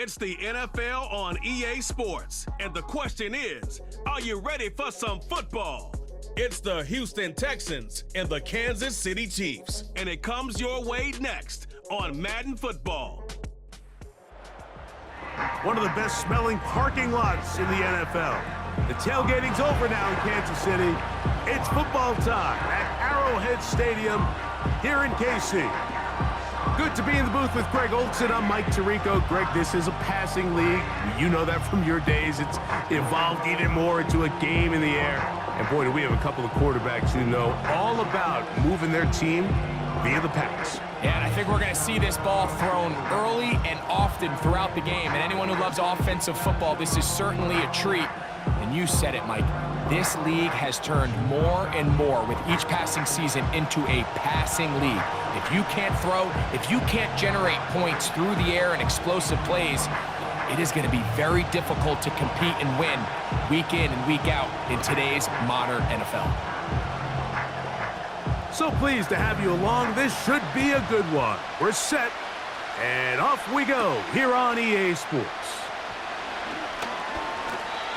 It's the NFL on EA Sports, and the question is, are you ready for some football? It's the Houston Texans and the Kansas City Chiefs, and it comes your way next on Madden Football. One of the best smelling parking lots in the NFL. The tailgating's over now in Kansas City. It's football time at Arrowhead Stadium here in KC. Good to be in the booth with Greg Olson. I'm Mike Tirico. Greg, this is a passing league. You know that from your days. It's evolved even more into a game in the air. And boy, do we have a couple of quarterbacks who know all about moving their team via the pass. Yeah, and I think we're going to see this ball thrown early and often throughout the game. And anyone who loves offensive football, this is certainly a treat. And you said it, Mike. This league has turned more and more with each passing season into a passing league. If you can't throw, if you can't generate points through the air and explosive plays, it is going to be very difficult to compete and win week in and week out in today's modern NFL. So pleased to have you along. This should be a good one. We're set, and off we go here on EA Sports.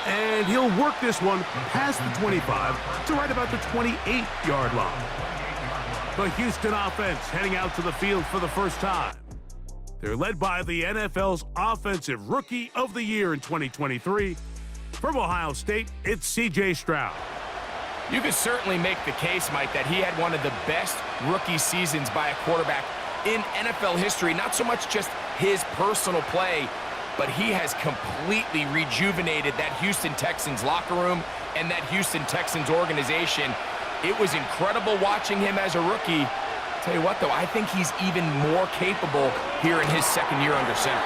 And he'll work this one past the 25 to right about the 28-yard line. The Houston offense heading out to the field for the first time. They're led by the NFL's Offensive Rookie of the Year in 2023. From Ohio State, it's C.J. Stroud. You could certainly make the case, Mike, that he had one of the best rookie seasons by a quarterback in NFL history. Not so much just his personal play, but he has completely rejuvenated that Houston Texans locker room and that Houston Texans organization. It was incredible watching him as a rookie. Tell you what, though, I think he's even more capable here in his second year under center.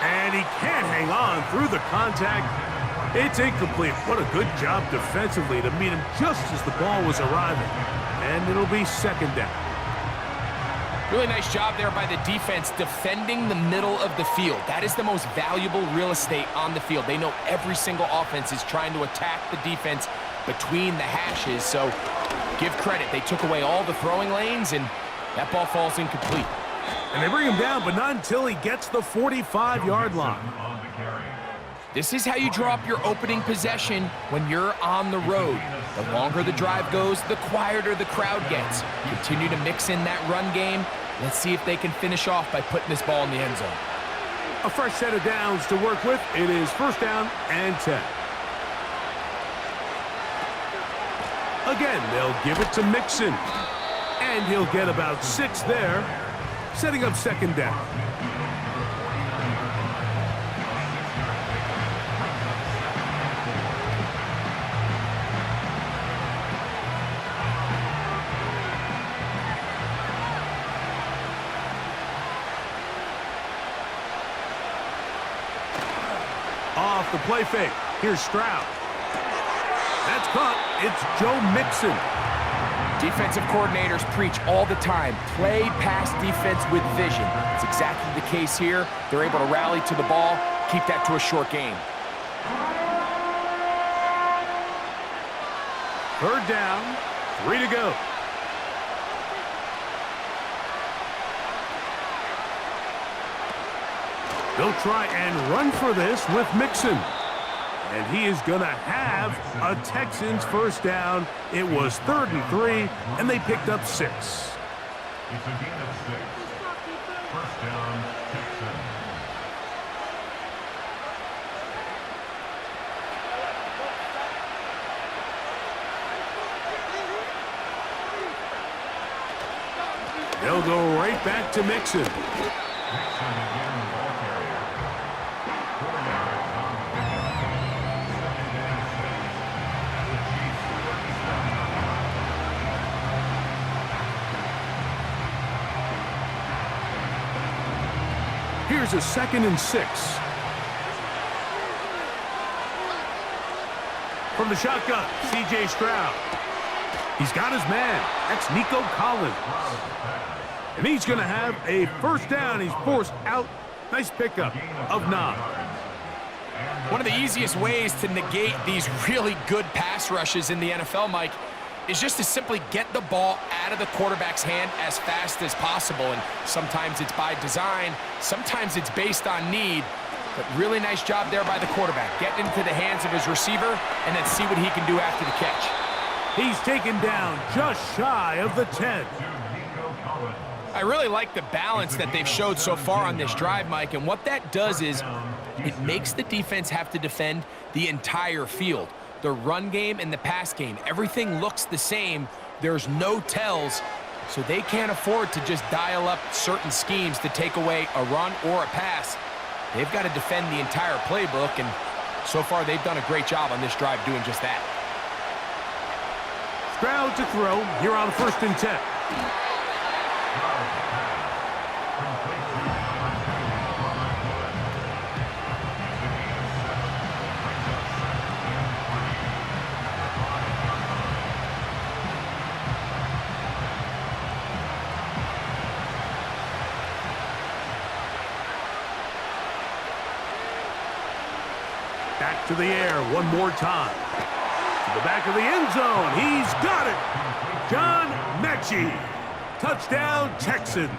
And he can't hang on through the contact. It's incomplete. What a good job defensively to meet him just as the ball was arriving. And it'll be second down. Really nice job there by the defense defending the middle of the field. That is the most valuable real estate on the field. They know every single offense is trying to attack the defense between the hashes. So give credit. They took away all the throwing lanes, and that ball falls incomplete. And they bring him down, but not until he gets the 45-yard line. This is how you draw up your opening possession when you're on the road. The longer the drive goes, the quieter the crowd gets. Continue to mix in that run game. Let's see if they can finish off by putting this ball in the end zone. A fresh set of downs to work with. It is first down and 10. Again, they'll give it to Mixon. And he'll get about 6 there, setting up second down. Off the play fake. Here's Stroud. That's caught. It's Joe Mixon. Defensive coordinators preach all the time, play pass defense with vision. It's exactly the case here. They're able to rally to the ball, keep that to a short game. Third down, 3 to go. They'll try and run for this with Mixon. And he is going to have a Texans first down. It was 3rd and 3, and they picked up 6. It's a gain of 6. First down, Texans. They'll go right back to Mixon. Mixon again, the ball carrier. 4 yards on the pickup. Second and 6. The Chiefs first down. Here's a 2nd and 6. From the shotgun, C.J. Stroud. He's got his man. That's Nico Collins. And he's going to have a first down. He's forced out. Nice pickup of 9. One of the easiest ways to negate these really good pass rushes in the NFL, Mike, is just to simply get the ball out of the quarterback's hand as fast as possible. And sometimes it's by design, sometimes it's based on need. But really nice job there by the quarterback. Get into the hands of his receiver and then see what he can do after the catch. He's taken down just shy of the 10. I really like the balance that they've showed so far on this drive, Mike, and what that does is it makes the defense have to defend the entire field. The run game and the pass game, everything looks the same. There's no tells, so they can't afford to just dial up certain schemes to take away a run or a pass. They've got to defend the entire playbook, and so far they've done a great job on this drive doing just that. Stroud to throw here on 1st and 10. Back to the air one more time. To the back of the end zone. He's got it. John Mechie. Touchdown, Texans.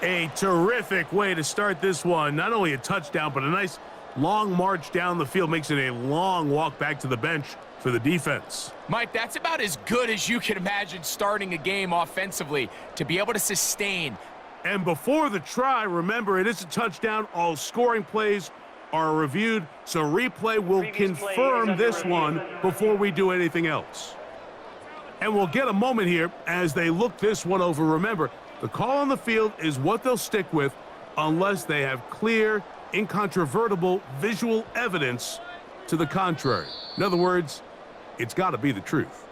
A terrific way to start this one. Not only a touchdown, but a nice long march down the field. Makes it a long walk back to the bench for the defense. Mike, that's about as good as you can imagine starting a game offensively, to be able to sustain. And before the try, remember, it is a touchdown. All scoring plays are reviewed, so replay will confirm this one before we do anything else. And we'll get a moment here as they look this one over. Remember, the call on the field is what they'll stick with unless they have clear, incontrovertible visual evidence to the contrary. In other words, it's got to be the truth.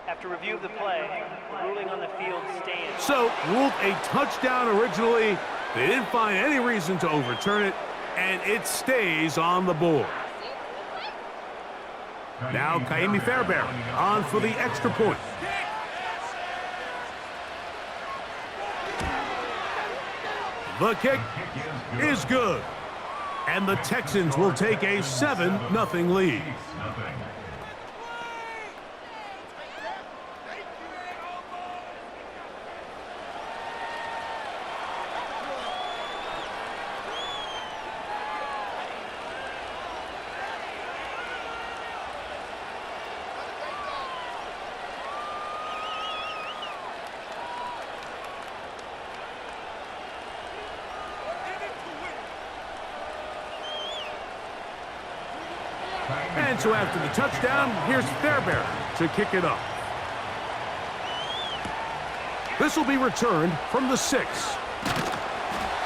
After review of the play, the ruling on the field stands. So, ruled a touchdown originally. They didn't find any reason to overturn it, and it stays on the board. Now, Kaimi Fairbairn on for the extra point. The kick is good, and the Texans will take a 7-0 lead. And so after the touchdown, here's Fairbairn to kick it off. This will be returned from the 6.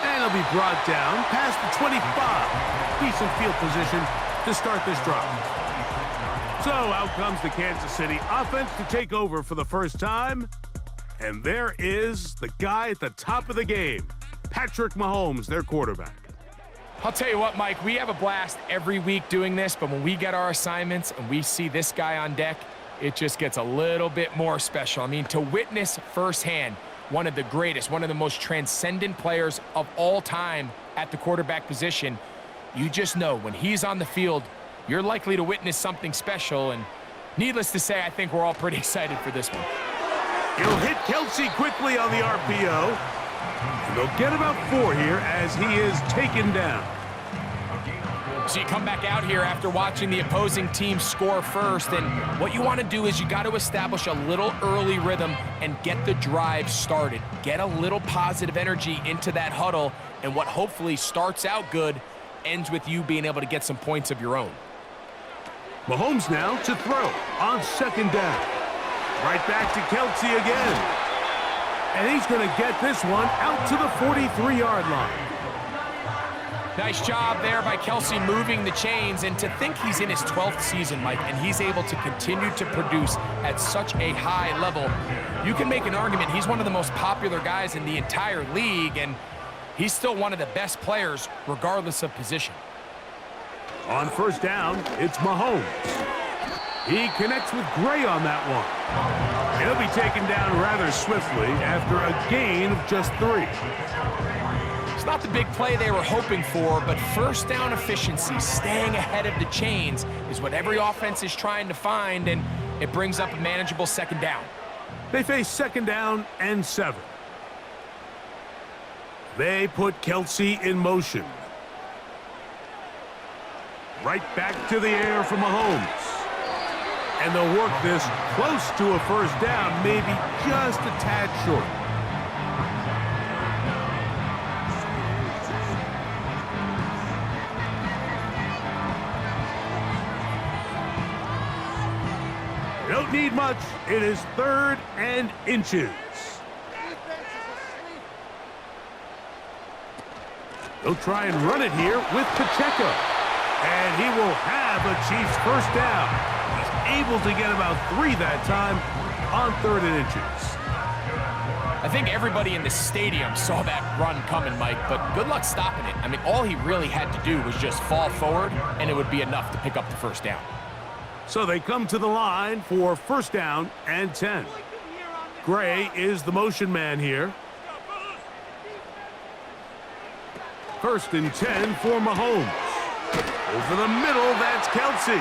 And it'll be brought down past the 25. Decent field position to start this drive. So out comes the Kansas City offense to take over for the first time. And there is the guy at the top of the game, Patrick Mahomes, their quarterback. I'll tell you what, Mike, we have a blast every week doing this, but when we get our assignments and we see this guy on deck, it just gets a little bit more special. I mean, to witness firsthand one of the greatest, one of the most transcendent players of all time at the quarterback position, you just know when he's on the field, you're likely to witness something special, and needless to say, I think we're all pretty excited for this one. He'll hit Kelsey quickly on the RPO. And they'll get about 4 here as he is taken down. So you come back out here after watching the opposing team score first, and what you want to do is you got to establish a little early rhythm and get the drive started. Get a little positive energy into that huddle, and what hopefully starts out good ends with you being able to get some points of your own. Mahomes now to throw on 2nd down. Right back to Kelsey again. And he's going to get this one out to the 43-yard line. Nice job there by Kelsey moving the chains, and to think he's in his 12th season, Mike, and he's able to continue to produce at such a high level. You can make an argument he's one of the most popular guys in the entire league, and he's still one of the best players regardless of position. On 1st down, it's Mahomes. He connects with Gray on that one. He'll be taken down rather swiftly after a gain of just 3. It's not the big play they were hoping for, but 1st down efficiency, staying ahead of the chains, is what every offense is trying to find, and it brings up a manageable 2nd down. They face 2nd down and 7. They put Kelsey in motion. Right back to the air for Mahomes. And they'll work this close to a first down, maybe just a tad short. They don't need much. It is 3rd and inches. They'll try and run it here with Pacheco. And he will have a Chiefs first down. He's able to get about 3 that time on 3rd and inches. I think everybody in the stadium saw that run coming, Mike, but good luck stopping it. I mean, all he really had to do was just fall forward, and it would be enough to pick up the first down. So they come to the line for first down and 10. Gray is the motion man here. 1st and 10 for Mahomes. Over the middle, that's Kelsey.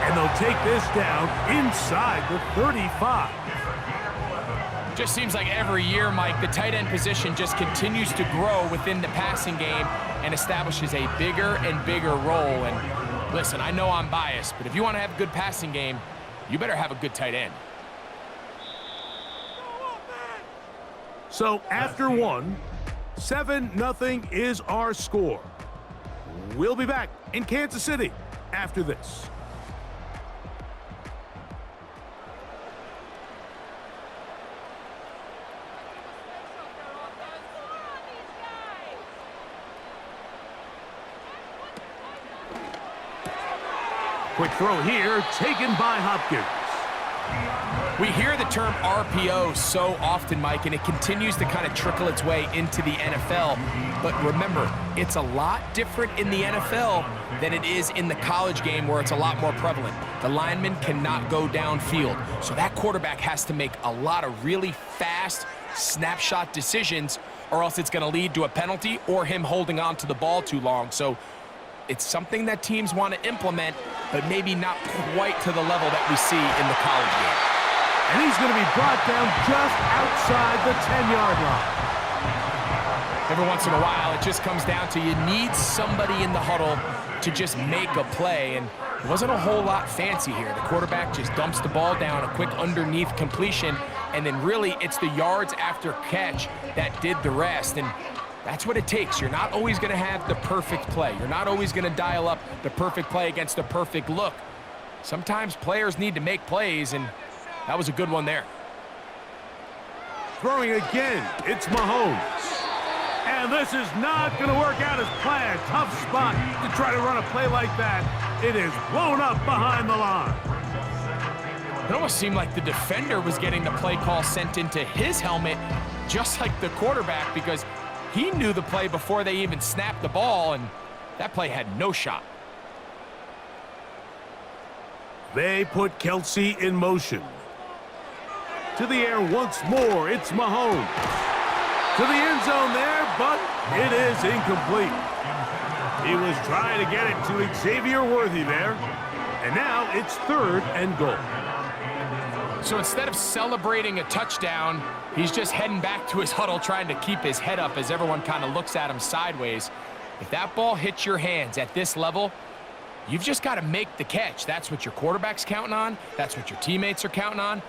And they'll take this down inside the 35. Just seems like every year, Mike, the tight end position just continues to grow within the passing game and establishes a bigger and bigger role. And listen, I know I'm biased, but if you want to have a good passing game, you better have a good tight end. So after 1, 7-0 is our score. We'll be back in Kansas City after this. Quick throw here, taken by Hopkins. We hear the term RPO so often, Mike, and it continues to kind of trickle its way into the NFL. But remember, it's a lot different in the NFL than it is in the college game where it's a lot more prevalent. The lineman cannot go downfield, so that quarterback has to make a lot of really fast snapshot decisions, or else it's going to lead to a penalty or him holding on to the ball too long. So it's something that teams want to implement, but maybe not quite to the level that we see in the college game. And he's going to be brought down just outside the 10-yard line. Every once in a while, it just comes down to you need somebody in the huddle to just make a play, and it wasn't a whole lot fancy here. The quarterback just dumps the ball down, a quick underneath completion, and then really it's the yards after catch that did the rest, and that's what it takes. You're not always going to have the perfect play. You're not always going to dial up the perfect play against the perfect look. Sometimes players need to make plays, and that was a good one there. Throwing again, it's Mahomes. And this is not going to work out as planned. Tough spot to try to run a play like that. It is blown up behind the line. It almost seemed like the defender was getting the play call sent into his helmet, just like the quarterback, because he knew the play before they even snapped the ball, and that play had no shot. They put Kelsey in motion. To the air once more, it's Mahomes. To the end zone there, but it is incomplete. He was trying to get it to Xavier Worthy there, and now it's 3rd and goal. So instead of celebrating a touchdown, he's just heading back to his huddle trying to keep his head up as everyone kind of looks at him sideways. If that ball hits your hands at this level, you've just got to make the catch. That's what your quarterback's counting on. That's what your teammates are counting on.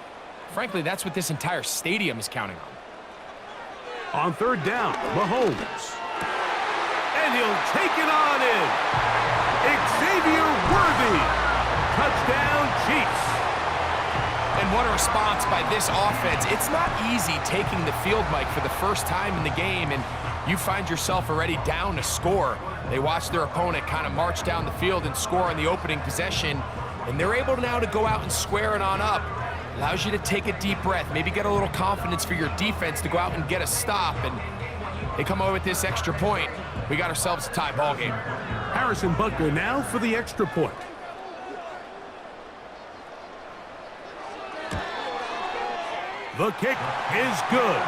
Frankly, that's what this entire stadium is counting on. On 3rd down, Mahomes. And he'll take it on in. Xavier Worthy. Touchdown, Chiefs. And what a response by this offense. It's not easy taking the field, Mike, for the first time in the game, and you find yourself already down a score. They watch their opponent kind of march down the field and score on the opening possession, and they're able now to go out and square it on up. Allows you to take a deep breath, maybe get a little confidence for your defense to go out and get a stop, and they come away with this extra point. We got ourselves a tie ball game. Harrison Butker now for the extra point. The kick is good.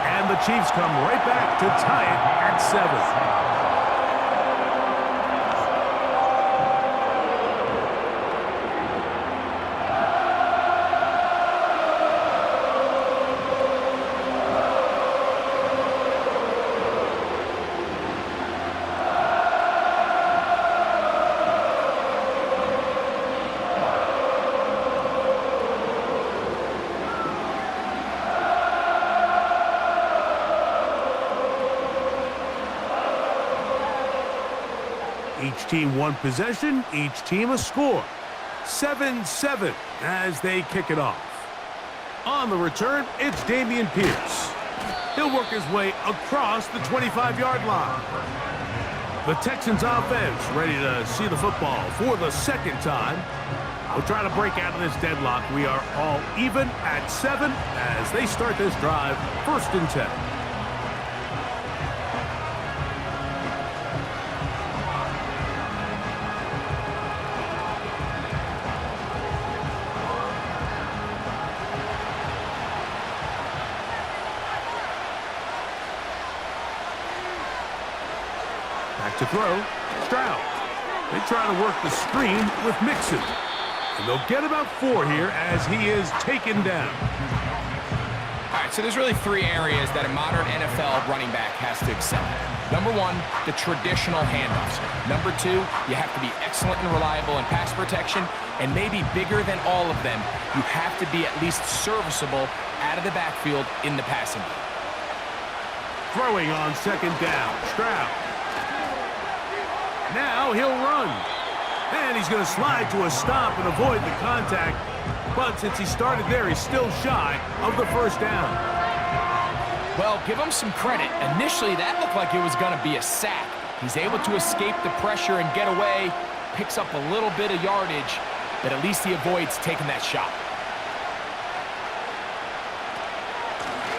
And the Chiefs come right back to tie it at 7. Each team one possession, each team a score. 7-7 as they kick it off. On the return, it's Dameon Pierce. He'll work his way across the 25-yard line. The Texans offense ready to see the football for the second time. We'll try to break out of this deadlock. We are all even at 7 as they start this drive, 1st and 10. To throw, Stroud. They try to work the screen with Mixon. And they'll get about 4 here as he is taken down. All right, so there's really 3 areas that a modern NFL running back has to excel at. Number 1, the traditional handoffs. Number 2, you have to be excellent and reliable in pass protection. And maybe bigger than all of them, you have to be at least serviceable out of the backfield in the passing game. Throwing on 2nd down, Stroud. Now he'll run. And he's going to slide to a stop and avoid the contact. But since he started there, he's still shy of the 1st down. Well, give him some credit. Initially, that looked like it was going to be a sack. He's able to escape the pressure and get away. Picks up a little bit of yardage, but at least he avoids taking that shot.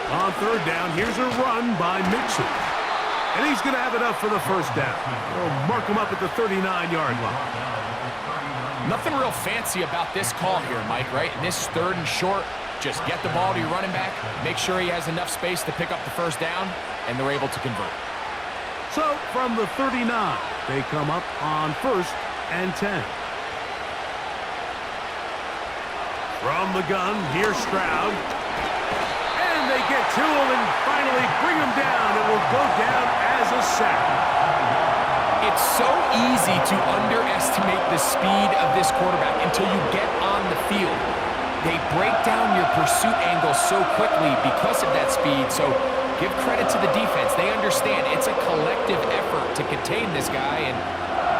On 3rd down, here's a run by Mixon. And he's going to have enough for the 1st down. They'll mark him up at the 39-yard line. Nothing real fancy about this call here, Mike, right? In this 3rd and short, just get the ball to your running back, make sure he has enough space to pick up the 1st down, and they're able to convert. So from the 39, they come up on 1st and 10. From the gun, here's Stroud. They get to him and finally bring him down. It will go down as a sack. It's so easy to underestimate the speed of this quarterback until you get on the field. They break down your pursuit angle so quickly because of that speed, so give credit to the defense. They understand it's a collective effort to contain this guy, and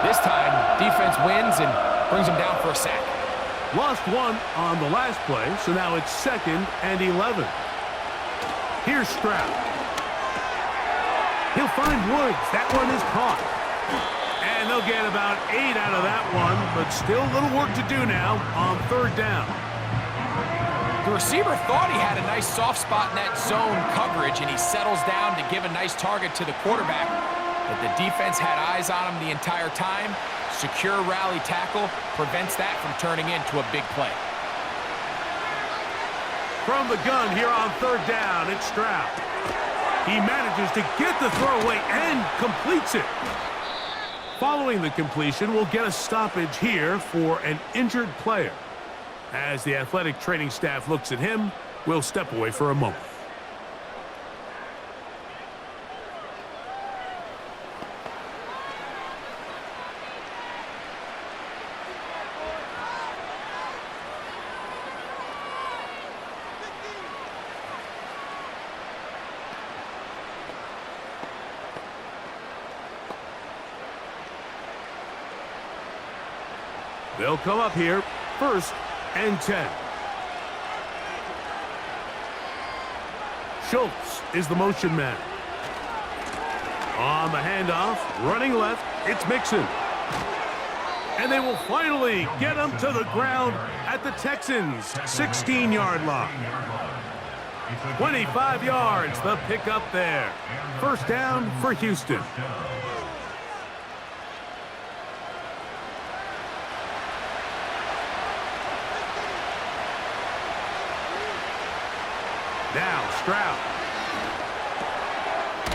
this time, defense wins and brings him down for a sack. Lost 1 on the last play, so now it's 2nd and 11. Here's Stroud. He'll find Woods. That one is caught. And they'll get about 8 out of that one, but still a little work to do now on 3rd down. The receiver thought he had a nice soft spot in that zone coverage, and he settles down to give a nice target to the quarterback. But the defense had eyes on him the entire time. Secure rally tackle prevents that from turning into a big play. From the gun here on 3rd down, it's Stroud. He manages to get the throwaway and completes it. Following the completion, we'll get a stoppage here for an injured player. As the athletic training staff looks at him, we'll step away for a moment. They'll come up here, 1st and 10. Schultz is the motion man. On the handoff, running left, it's Mixon. And they will finally get him to the ground at the Texans' 16-yard line. 25 yards, the pickup there. 1st down for Houston. Now Stroud.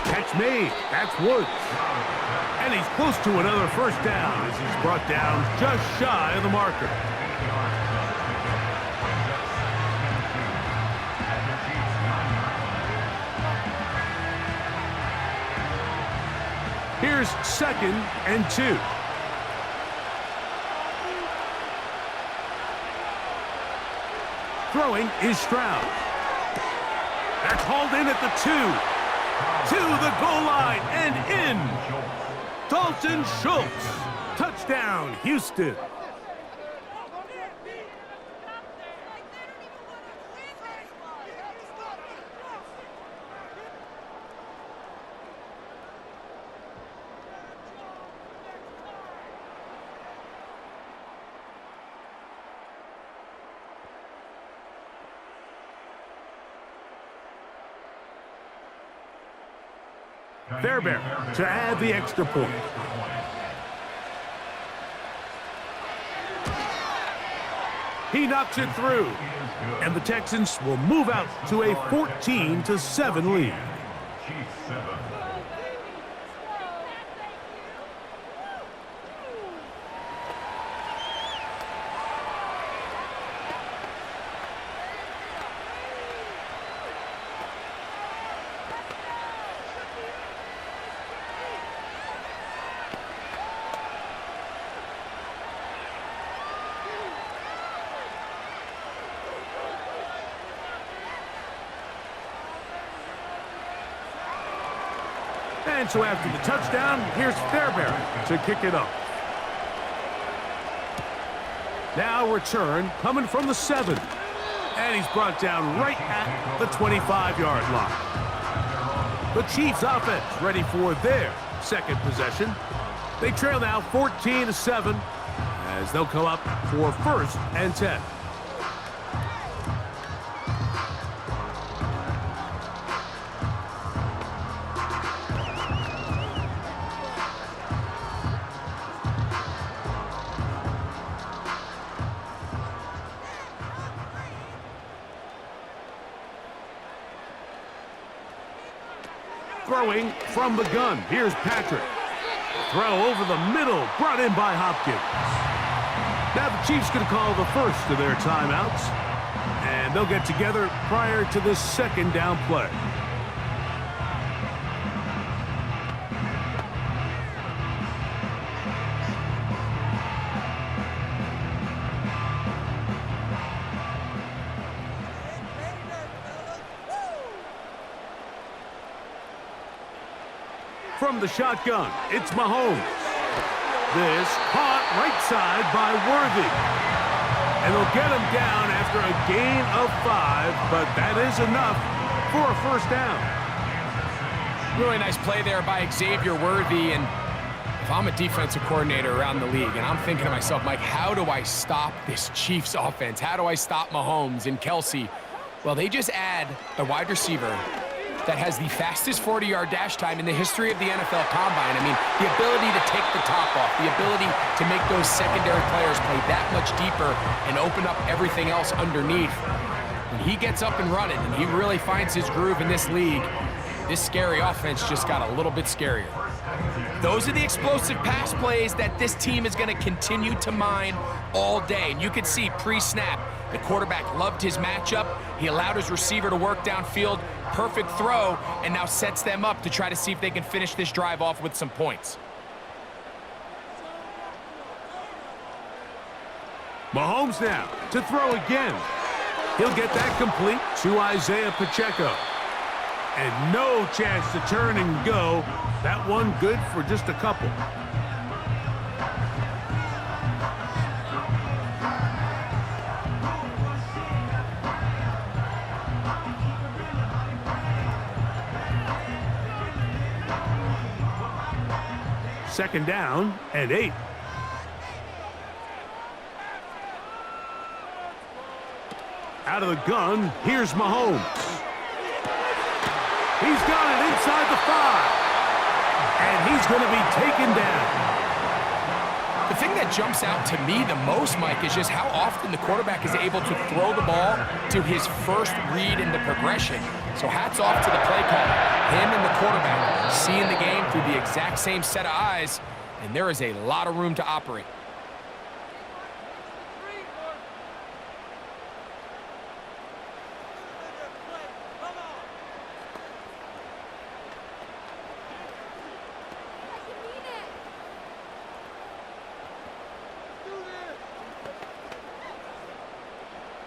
Catch made. That's Woods. And he's close to another 1st down as he's brought down just shy of the marker. Here's 2nd and 2. Throwing is Stroud. That's hauled in at the 2. To the goal line and in. Dalton Schultz Touchdown, Houston. Fairbairn to add the extra point. He knocks it through, and the Texans will move out to a 14-7 lead. Chiefs 7. And so after the touchdown, here's Fairbairn to kick it up. Now return coming from the 7. And he's brought down right at the 25-yard line. The Chiefs offense ready for their second possession. They trail now 14-7 as they'll come up for 1st and 10. Throwing from the gun. Here's Patrick. Throw over the middle, brought in by Hopkins. Now the Chiefs going to call the first of their timeouts, and they'll get together prior to this second down play. From the shotgun, it's Mahomes. This caught right side by Worthy. And they'll get him down after a gain of 5, but that is enough for a 1st down. Really nice play there by Xavier Worthy. And if I'm a defensive coordinator around the league, and I'm thinking to myself, Mike, how do I stop this Chiefs offense? How do I stop Mahomes and Kelsey? Well, they just add a wide receiver that has the fastest 40-yard dash time in the history of the NFL Combine. I mean, the ability to take the top off, the ability to make those secondary players play that much deeper and open up everything else underneath. When he gets up and running and he really finds his groove in this league, this scary offense just got a little bit scarier. Those are the explosive pass plays that this team is going to continue to mine all day. And you could see pre-snap, the quarterback loved his matchup. He allowed his receiver to work downfield, perfect throw, and now sets them up to try to see if they can finish this drive off with some points. Mahomes now to throw again. He'll get that complete to Isaiah Pacheco. And no chance to turn and go. That one good for just a couple. Second down and 8. Out of the gun, here's Mahomes. He's got it inside the 5. And he's going to be taken down. The thing that jumps out to me the most, Mike, is just how often the quarterback is able to throw the ball to his first read in the progression. So hats off to the play caller. Him and the quarterback seeing the game through the exact same set of eyes, and there is a lot of room to operate.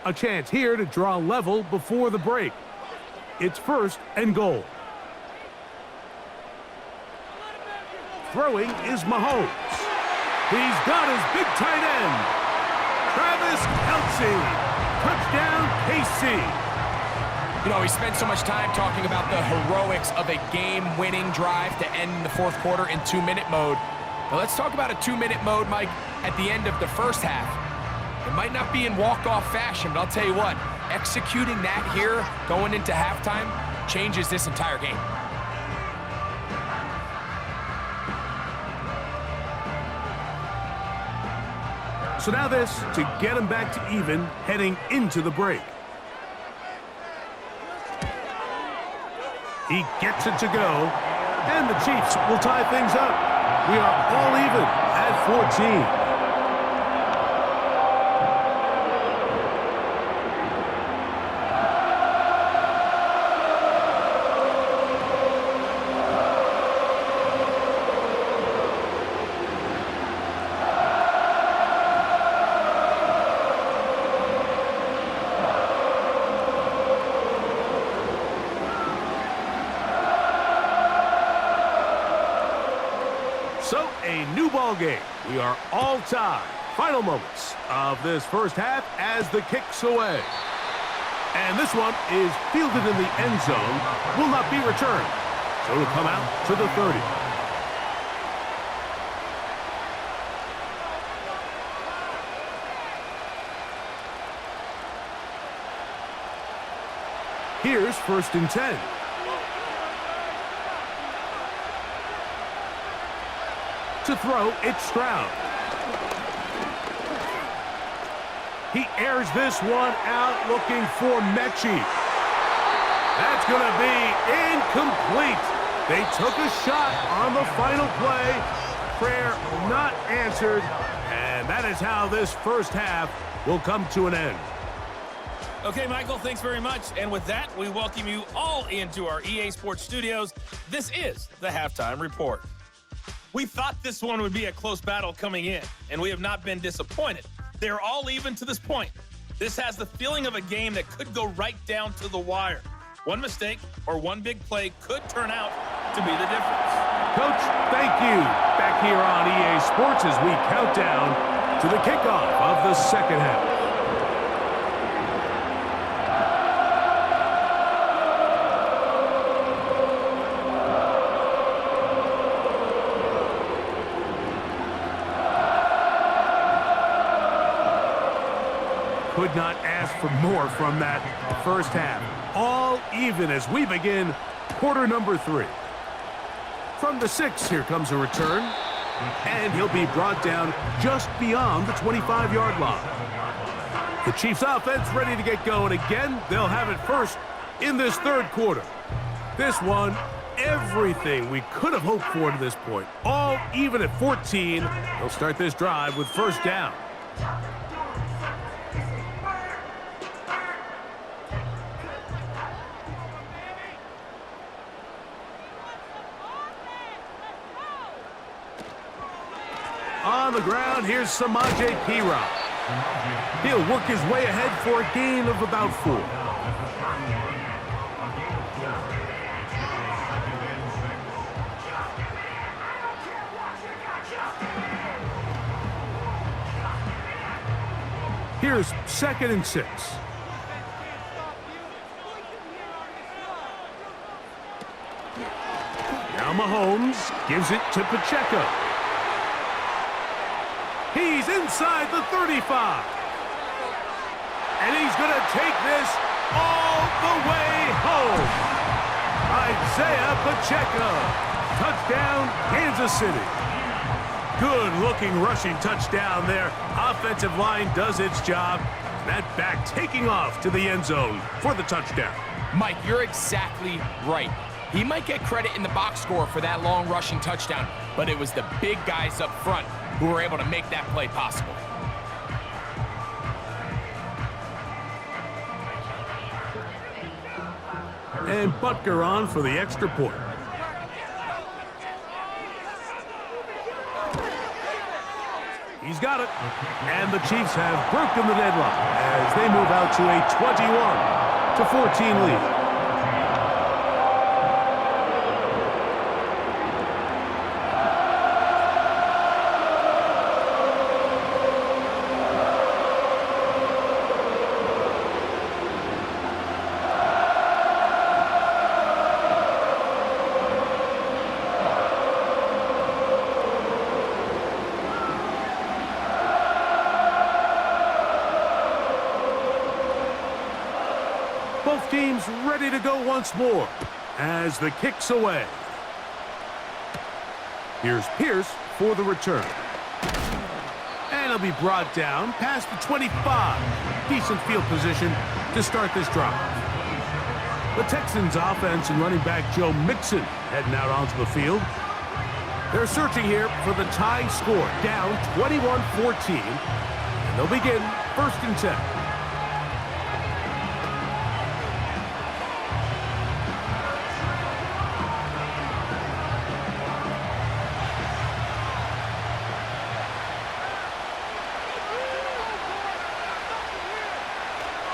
A chance here to draw level before the break. It's 1st and goal. Throwing is Mahomes. He's got his big tight end. Travis Kelce. Touchdown, KC. You know, we spent so much time talking about the heroics of a game-winning drive to end the fourth quarter in 2-minute mode. Now let's talk about a 2-minute mode, Mike, at the end of the first half. It might not be in walk-off fashion, but I'll tell you what, executing that here going into halftime changes this entire game. So now this to get him back to even heading into the break. He gets it to go, and the Chiefs will tie things up. We are all even at 14. So, a new ball game. We are all tied. Final moments of this first half as the kick's away. And this one is fielded in the end zone, will not be returned. So it'll come out to the 30. Here's 1st and 10. To throw, it's Stroud. He airs this one out looking for Mechie. That's going to be incomplete. They took a shot on the final play. Prayer not answered. And that is how this first half will come to an end. Okay, Michael, thanks very much. And with that, we welcome you all into our EA Sports studios. This is the Halftime Report. We thought this one would be a close battle coming in, and we have not been disappointed. They're all even to this point. This has the feeling of a game that could go right down to the wire. One mistake or one big play could turn out to be the difference. Coach, thank you. Back here on EA Sports as we count down to the kickoff of the second half. Could not ask for more from that first half. All even as we begin quarter number 3. From the 6, here comes a return. And he'll be brought down just beyond the 25-yard line. The Chiefs offense ready to get going again. They'll have it first in this third quarter. This one, everything we could have hoped for to this point. All even at 14. They'll start this drive with first down. On the ground, here's Samaje Perine. He'll work his way ahead for a gain of about 4. Here's 2nd and 6. Now Mahomes gives it to Pacheco. He's inside the 35. And he's going to take this all the way home. Isaiah Pacheco. Touchdown, Kansas City. Good-looking rushing touchdown there. Offensive line does its job. That back taking off to the end zone for the touchdown. Mike, you're exactly right. He might get credit in the box score for that long rushing touchdown, but it was the big guys up front who were able to make that play possible. And Butker on for the extra point. He's got it. And the Chiefs have broken the deadlock as they move out to a 21-14 lead. Both teams ready to go once more as the kick's away. Here's Pierce for the return. And he'll be brought down past the 25. Decent field position to start this drive. The Texans offense and running back Joe Mixon heading out onto the field. They're searching here for the tying score, down 21-14. And they'll begin 1st and 10.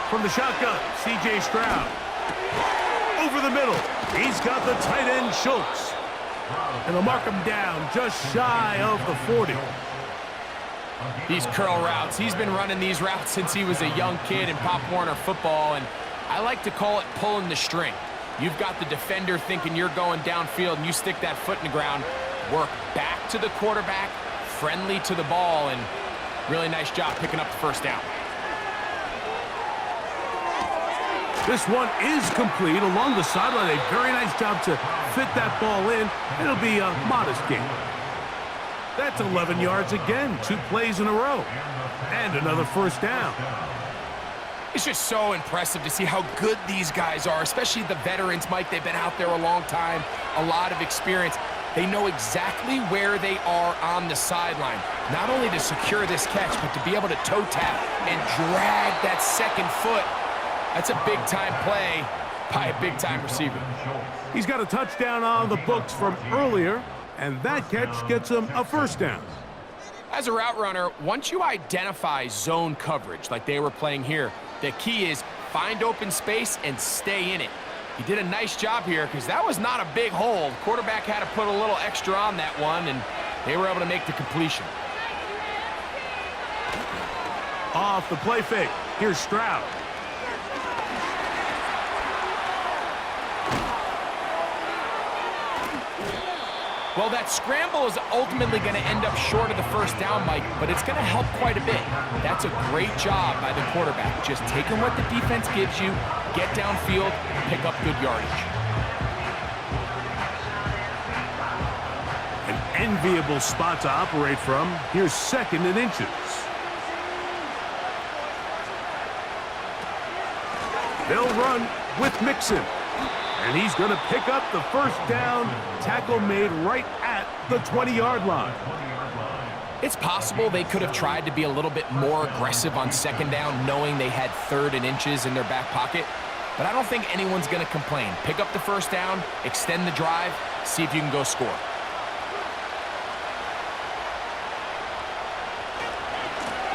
From the shotgun, C.J. Stroud. Over the middle, he's got the tight end Schultz. And they'll mark him down just shy of the 40. These curl routes, he's been running these routes since he was a young kid in Pop Warner football, and I like to call it pulling the string. You've got the defender thinking you're going downfield, and you stick that foot in the ground, work back to the quarterback, friendly to the ball, and really nice job picking up the first down. This one is complete along the sideline. A very nice job to fit that ball in. It'll be a modest gain. That's 11 yards again. 2 plays in a row. And another first down. It's just so impressive to see how good these guys are, especially the veterans, Mike. They've been out there a long time, a lot of experience. They know exactly where they are on the sideline, not only to secure this catch, but to be able to toe tap and drag that second foot. That's a big-time play by a big-time receiver. He's got a touchdown on the books from earlier, and that catch gets him a first down. As a route runner, once you identify zone coverage like they were playing here, the key is find open space and stay in it. He did a nice job here because that was not a big hole. The quarterback had to put a little extra on that one, and they were able to make the completion. Off the play fake, here's Stroud. Well, that scramble is ultimately going to end up short of the first down, Mike, but it's going to help quite a bit. That's a great job by the quarterback. Just taking what the defense gives you, get downfield, pick up good yardage. An enviable spot to operate from. Here's 2nd and inches. They'll run with Mixon. And he's going to pick up the first down. Tackle made right at the 20-yard line. It's possible they could have tried to be a little bit more aggressive on 2nd down, knowing they had 3rd and inches in their back pocket. But I don't think anyone's going to complain. Pick up the first down, extend the drive, see if you can go score.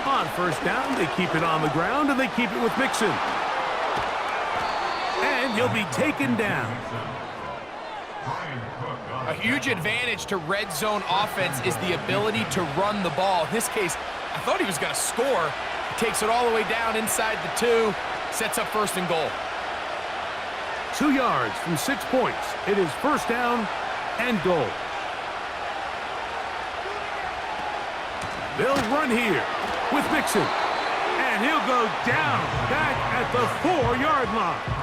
On first down, they keep it on the ground, and they keep it with Mixon. And he'll be taken down. A huge advantage to red zone offense is the ability to run the ball. In this case, I thought he was going to score. He takes it all the way down inside the 2, sets up 1st and goal. 2 yards from 6 points. It is first down and goal. They'll run here with Mixon. And he'll go down back at the 4-yard line.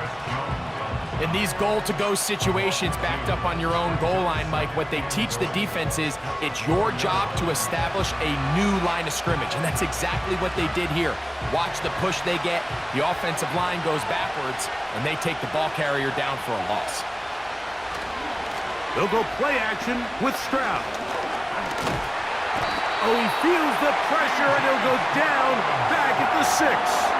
In these goal-to-go situations backed up on your own goal line, Mike, what they teach the defense is it's your job to establish a new line of scrimmage, and that's exactly what they did here. Watch the push they get. The offensive line goes backwards, and they take the ball carrier down for a loss. They'll go play action with Stroud. Oh, he feels the pressure, and he'll go down back at the 6.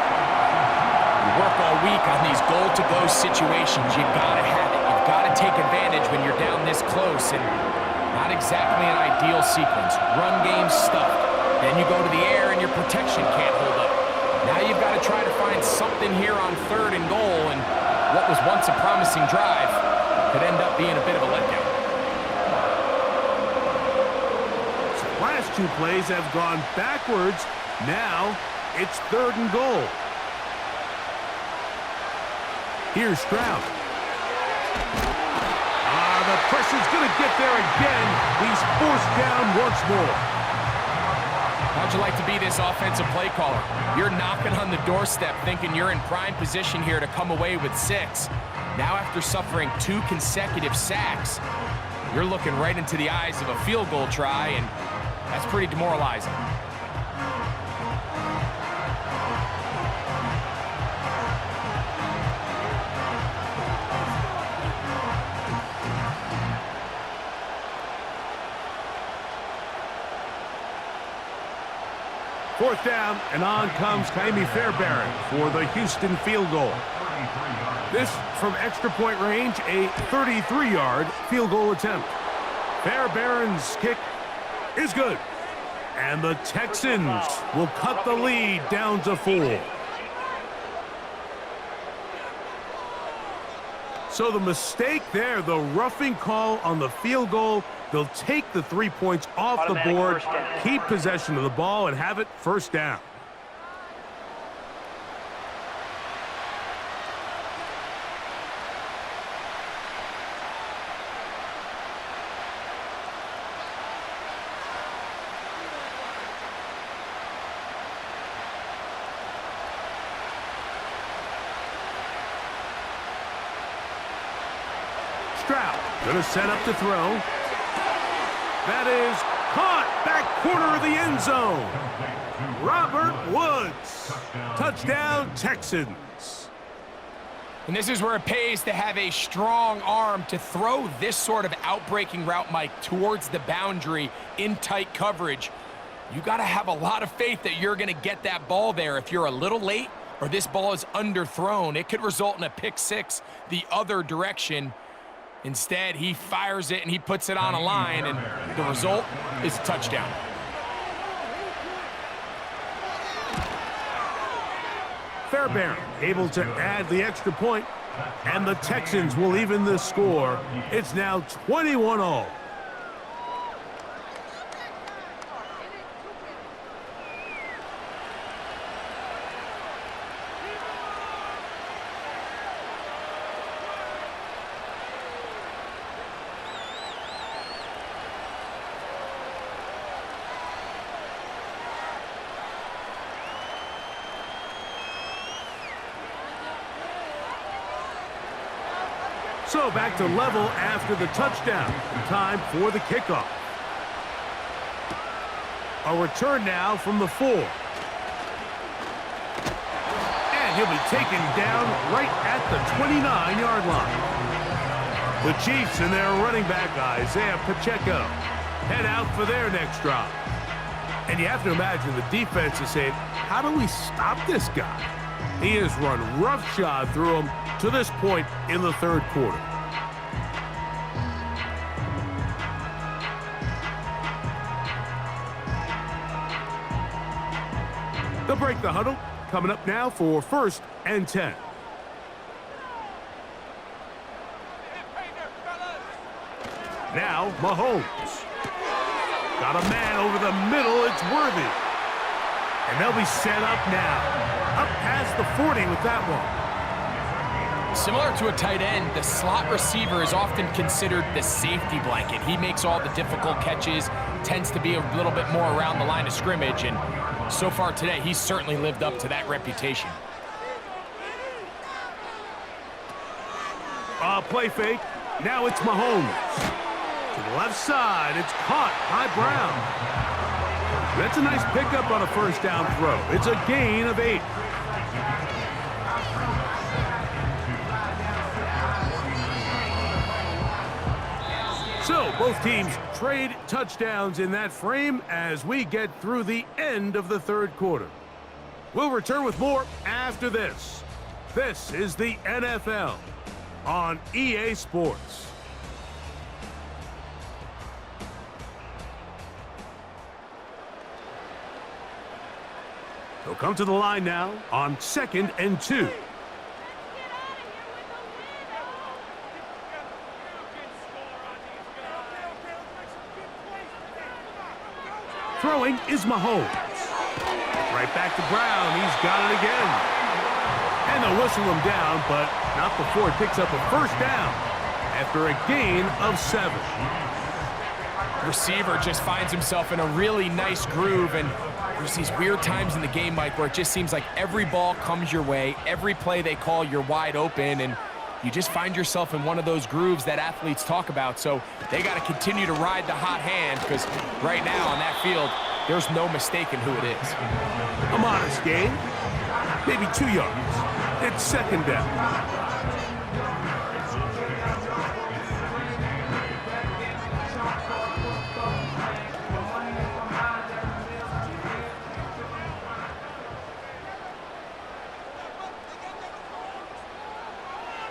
Work all week on these goal-to-go situations. You gotta have it. You've gotta take advantage when you're down this close, and not exactly an ideal sequence. Run game stuffed. Then you go to the air and your protection can't hold up. Now you've got to try to find something here on 3rd and goal, and what was once a promising drive could end up being a bit of a letdown. So last 2 plays have gone backwards. Now it's 3rd and goal. Here's Stroud. The pressure's going to get there again. He's forced down once more. How'd you like to be this offensive play caller? You're knocking on the doorstep thinking you're in prime position here to come away with 6. Now after suffering 2 consecutive sacks, you're looking right into the eyes of a field goal try, and that's pretty demoralizing. Fourth down, and on comes Kaimi Fairbairn for the Houston field goal. This from extra point range, a 33-yard field goal attempt. Fairbairn's kick is good. And the Texans will cut the lead down to 4. So the mistake there, the roughing call on the field goal, they'll take the 3 points off the board, keep possession of the ball, and have it first down. Stroud going to set up to throw. That is caught back corner of the end zone. Robert Woods. Touchdown, Texans. And this is where it pays to have a strong arm to throw this sort of outbreaking route, Mike, towards the boundary in tight coverage. You got to have a lot of faith that you're going to get that ball there. If you're a little late or this ball is underthrown, it could result in a pick 6 the other direction. Instead, he fires it and he puts it on a line, and the result is a touchdown. Fairbairn able to add the extra point, and the Texans will even the score. It's now 21-all. So back to level after the touchdown. Time for the kickoff. A return now from the 4. And he'll be taken down right at the 29-yard line. The Chiefs and their running back, Isaiah Pacheco, head out for their next drive. And you have to imagine the defense is saying, how do we stop this guy? He has run roughshod through him to this point in the third quarter. They'll break the huddle. Coming up now for 1st and 10. Now Mahomes. Got a man over the middle. It's Worthy. And they'll be set up now. Up past the 40 with that one. Similar to a tight end, the slot receiver is often considered the safety blanket. He makes all the difficult catches, tends to be a little bit more around the line of scrimmage, and so far today, he's certainly lived up to that reputation. Play fake. Now it's Mahomes. To the left side, it's caught by Brown. That's a nice pickup on a first down throw. It's a gain of 8. So both teams trade touchdowns in that frame as we get through the end of the third quarter. We'll return with more after this. This is the NFL on EA Sports. They'll come to the line now on 2nd and 2. Throwing is Mahomes. Right back to Brown. He's got it again. And they'll whistle him down, but not before he picks up a first down after a gain of 7. receiver just finds himself in a really nice groove, and there's these weird times in the game, Mike, where it just seems like every ball comes your way, every play they call, you're wide open, and you just find yourself in one of those grooves that athletes talk about. So they got to continue to ride the hot hand, because right now on that field, there's no mistaking who it is. A modest gain, maybe 2 yards. It's second down.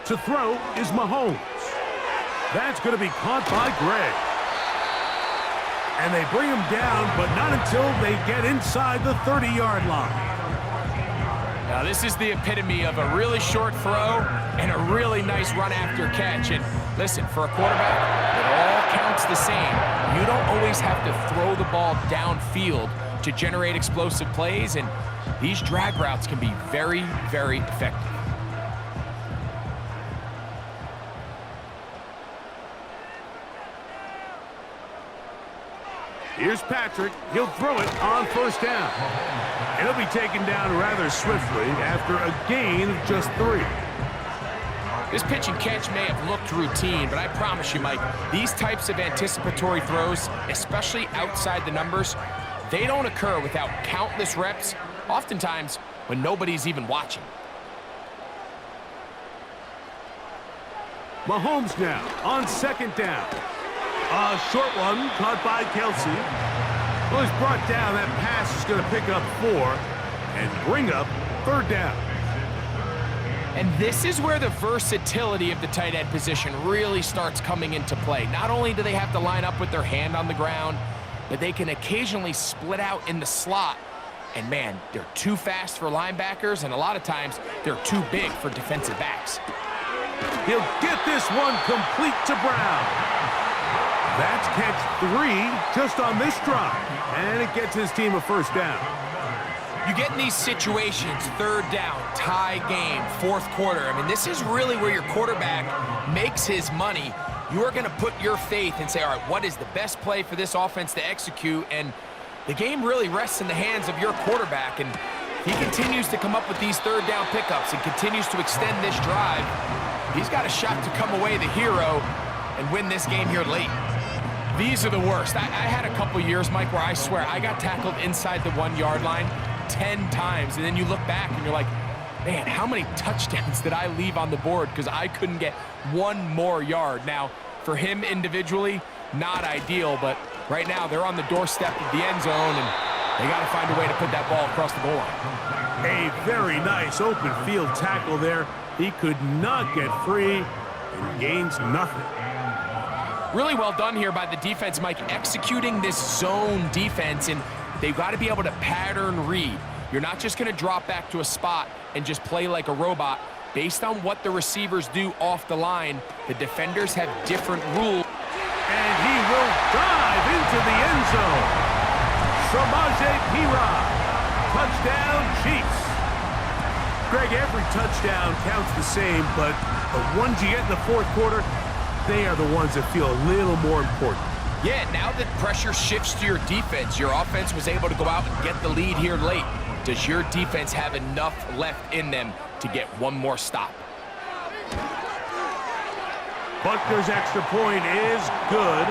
To throw is Mahomes. That's going to be caught by Gray. And they bring him down, but not until they get inside the 30-yard line. Now, this is the epitome of a really short throw and a really nice run after catch. And listen, for a quarterback, it all counts the same. You don't always have to throw the ball downfield to generate explosive plays, and these drag routes can be very, very effective. Here's Patrick. He'll throw it on first down. It'll be taken down rather swiftly after a gain of just 3. This pitch and catch may have looked routine, but I promise you, Mike, these types of anticipatory throws, especially outside the numbers, they don't occur without countless reps, oftentimes when nobody's even watching. Mahomes now on second down. A short one caught by Kelsey. Well, he's brought down. That pass is going to pick up 4 and bring up third down. And this is where the versatility of the tight end position really starts coming into play. Not only do they have to line up with their hand on the ground, but they can occasionally split out in the slot. And man, they're too fast for linebackers, and a lot of times they're too big for defensive backs. He'll get this one complete to Brown. That's catch 3 just on this drive, and it gets his team a first down. You get in these situations, third down, tie game, fourth quarter. I mean, this is really where your quarterback makes his money. You are going to put your faith and say, all right, what is the best play for this offense to execute? And the game really rests in the hands of your quarterback, and he continues to come up with these third down pickups and continues to extend this drive. He's got a shot to come away the hero and win this game here late. These are the worst. I had a couple years, Mike, where I swear I got tackled inside the 1-yard line 10 times, and then you look back and you're like, man, how many touchdowns did I leave on the board because I couldn't get one more yard? Now, for him individually, not ideal, but right now they're on the doorstep of the end zone, and they got to find a way to put that ball across the goal line. A very nice open field tackle there. He could not get free and gains nothing. Really well done here by the defense, Mike, executing this zone defense, and they've got to be able to pattern read. You're not just going to drop back to a spot and just play like a robot. Based on what the receivers do off the line, the defenders have different rules. And he will dive into the end zone. Samaje Perine, touchdown Chiefs. Greg, every touchdown counts the same, but the ones you get in the fourth quarter, they are the ones that feel a little more important. Yeah, now that pressure shifts to your defense, your offense was able to go out and get the lead here late. Does your defense have enough left in them to get one more stop? Buckner's extra point is good,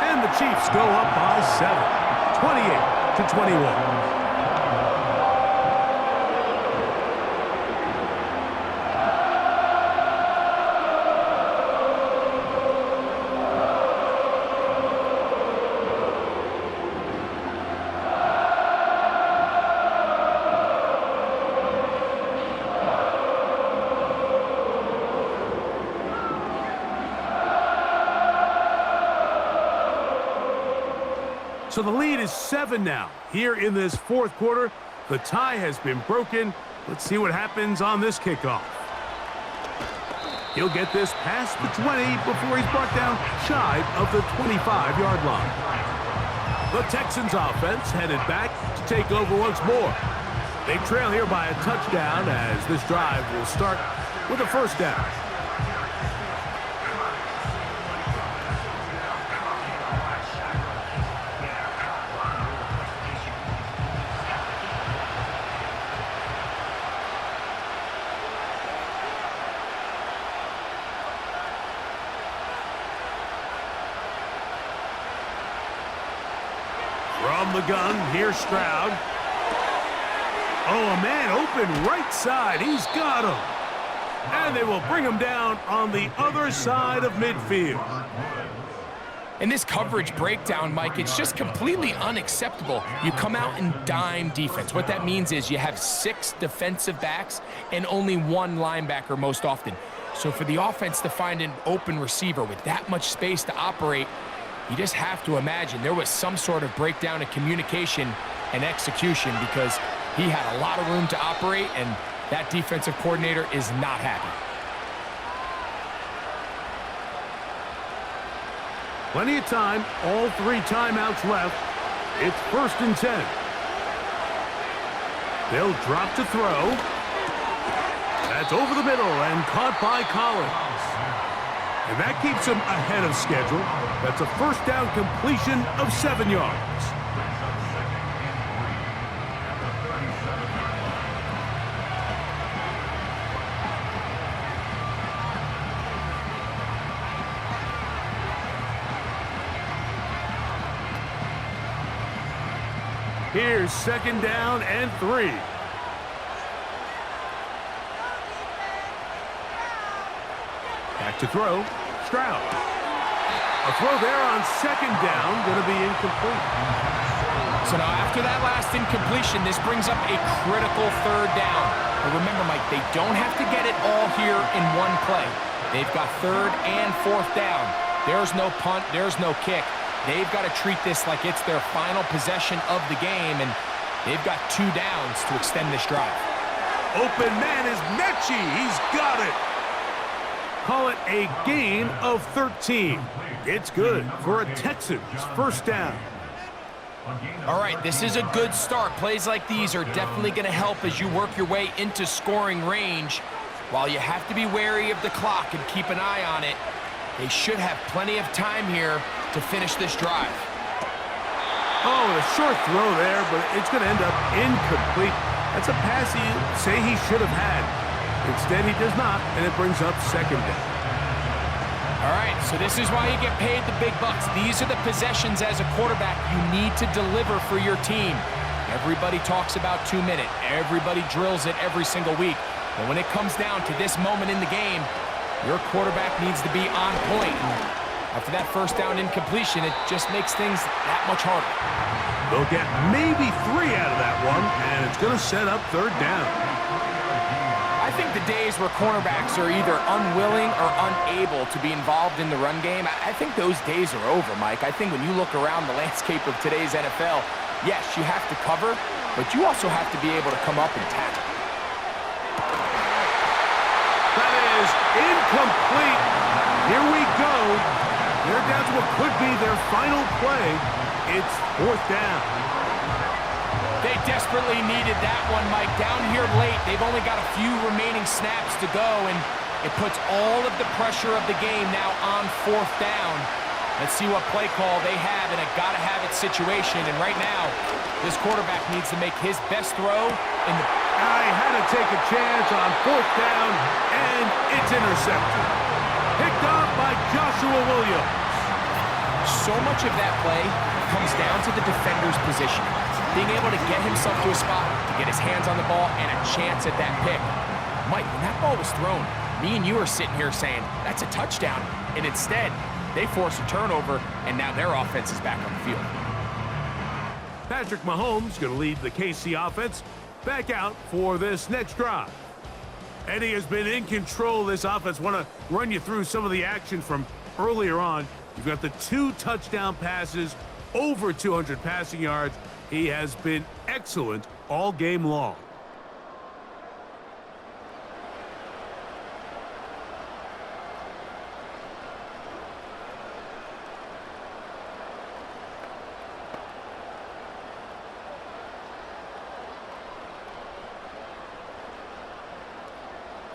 and the Chiefs go up by 7, 28-21. So the lead is 7 now. Here in this fourth quarter, the tie has been broken. Let's see what happens on this kickoff. He'll get this past the 20 before he's brought down shy of the 25-yard line. The Texans offense headed back to take over once more. They trail here by a touchdown as this drive will start with a first down. From the gun, here's Stroud. Oh, a man open right side. He's got him. And they will bring him down on the other side of midfield. In this coverage breakdown, Mike, it's just completely unacceptable. You come out in dime defense. What that means is you have 6 defensive backs and only 1 linebacker most often. So for the offense to find an open receiver with that much space to operate, you just have to imagine there was some sort of breakdown in communication and execution, because he had a lot of room to operate, and that defensive coordinator is not happy. Plenty of time, all 3 timeouts left. It's 1st and 10. They'll drop to throw. That's over the middle and caught by Collins. And that keeps him ahead of schedule. That's a 1st down completion of 7 yards. Here's 2nd down and 3. Back to throw. Stroud. A throw there on 2nd down, going to be incomplete. So now after that last incompletion, this brings up a critical 3rd down. But remember, Mike, they don't have to get it all here in one play. They've got 3rd and 4th down. There's no punt, there's no kick. They've got to treat this like it's their final possession of the game, and they've got 2 downs to extend this drive. Open man is Mechie. He's got it. Call it a gain of 13. It's good for a Texans 1st down. All right, this is a good start. Plays like these are definitely going to help as you work your way into scoring range. While you have to be wary of the clock and keep an eye on it, they should have plenty of time here to finish this drive. Oh, a short throw there, but it's going to end up incomplete. That's a pass he say he should have had. Instead, he does not, and it brings up 2nd down. All right, so this is why you get paid the big bucks. These are the possessions as a quarterback you need to deliver for your team. Everybody talks about 2-minute. Everybody drills it every single week. But when it comes down to this moment in the game, your quarterback needs to be on point. After that 1st down incompletion, it just makes things that much harder. They'll get maybe 3 out of that one, and it's going to set up 3rd down. I think the days where cornerbacks are either unwilling or unable to be involved in the run game, I think those days are over, Mike. I think when you look around the landscape of today's NFL, yes, you have to cover, but you also have to be able to come up and tackle. That is incomplete. Here we go. They're down to what could be their final play. It's 4th down. They desperately needed that one, Mike. Down here late, they've only got a few remaining snaps to go, and it puts all of the pressure of the game now on 4th down. Let's see what play call they have in a gotta-have-it situation, and right now, this quarterback needs to make his best throw in the... I had to take a chance on 4th down, and it's intercepted. Picked off by Joshua Williams. So much of that play comes down to the defender's position. Being able to get himself to a spot, to get his hands on the ball, and a chance at that pick. Mike, when that ball was thrown, me and you are sitting here saying, that's a touchdown. And instead, they force a turnover, and now their offense is back on the field. Patrick Mahomes going to lead the KC offense back out for this next drive. Eddie has been in control of this offense. Want to run you through some of the action from earlier on. You've got the 2 touchdown passes, over 200 passing yards. He has been excellent all game long.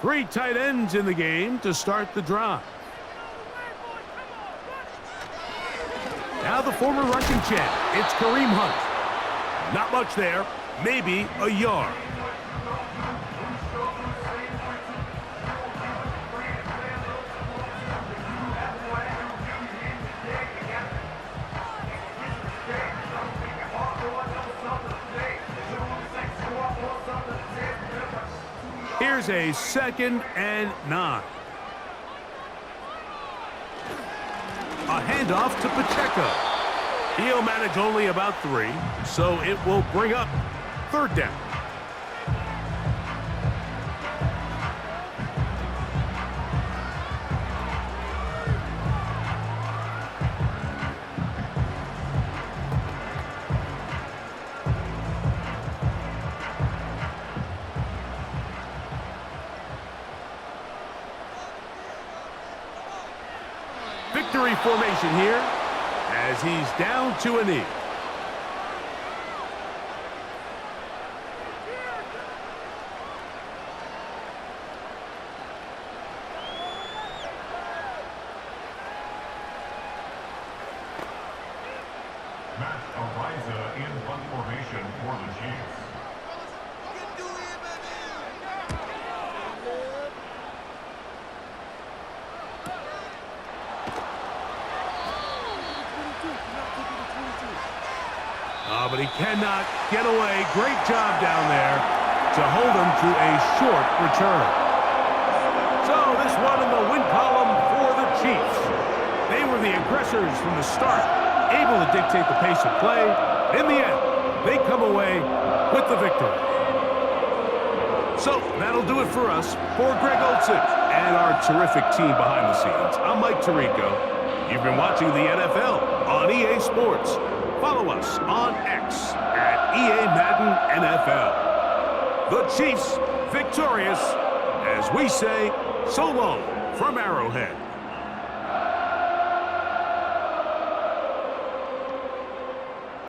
Three tight ends in the game to start the drive. Now the former rushing champ, it's Kareem Hunt. Not much there, maybe a yard. Here's a 2nd and 9. A handoff to Pacheco. He'll manage only about 3, so it will bring up 3rd down. Victory formation here as he's down to a knee. Matt Ariza in punt formation for the Chiefs. But he cannot get away. Great job down there to hold him to a short return. So this one in the win column for the Chiefs. They were the aggressors from the start, able to dictate the pace of play. In the end, they come away with the victory. So that'll do it for us. For Greg Olson and our terrific team behind the scenes, I'm Mike Tirico. You've been watching the NFL on EA Sports. Follow us on X at EA Madden NFL. The Chiefs victorious as we say so long from Arrowhead.